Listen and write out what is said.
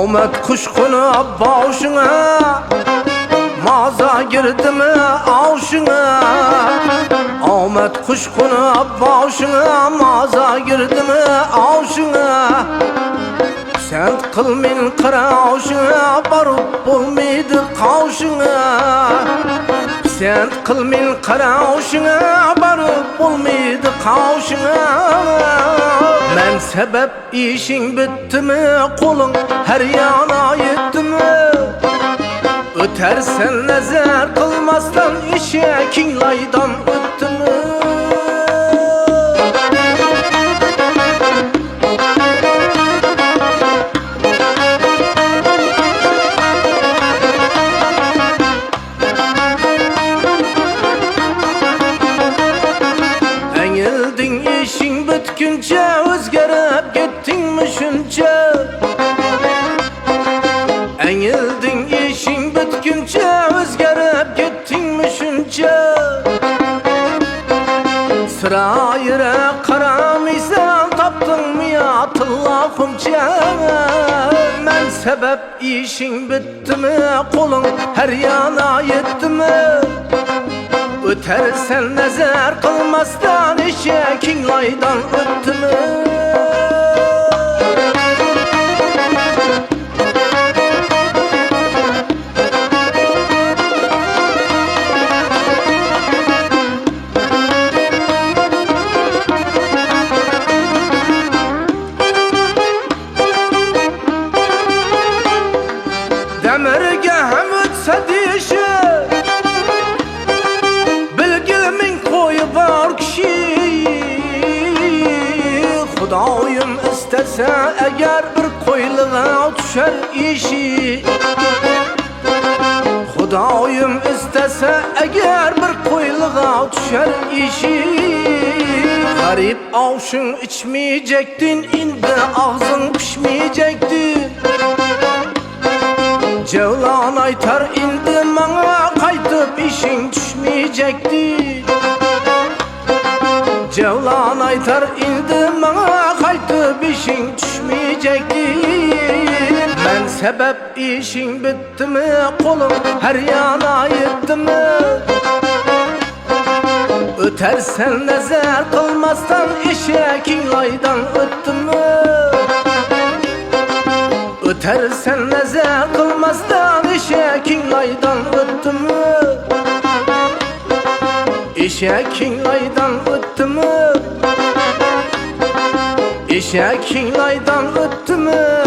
Ahmet kuşkunu boşuna, maza girdi mi avşına? Ahmet kuşkunu boşuna, maza girdi mi avşına? Sen kılmin kıravşına, barıp bulmaydı kavşına. Sen kılmin kıravşına, barıp bulmaydı kavşına. Men sebep işin bitti mi, kolun her yana yetti mi? Ötersen nazar kılmazdan, işekin laydan öttü mü? Eğildin işin bitkince, özgerip gittin mi şunca? Eğildin işin bitkince, özgerip gittin mi şunca? Sırayıra karamıysan, taptın mı ya tillahımca? Men sebep işin bitti mi, kolun her yana yetti mi? Ötersen nazar kılmazdan, işekin laydan öttü mü? Demirge hem ötse dişi, bilgilimin koyu var kişi. Hudayım istese eğer, bir koyluğa düşer işi. Hudayım istese eğer, bir koyluğa düşer işi. Garip avşın içmeyecektin, indi ağzın pişmeyecektin. Cevlan aytar indi bana, kaytıp işin düşmeyecekti. Cevlan aytar indi bana, kaytıp işin düşmeyecekti. Ben sebep işin bitti mi, kolum her yana yetti mi? Ötersen nazar kılmazdan, işekin laydan öttü mü? Ötersen nazar kılmazdan, işekin laydan öttü mü? İşekin laydan öttü mü? İşekin laydan öttü mü?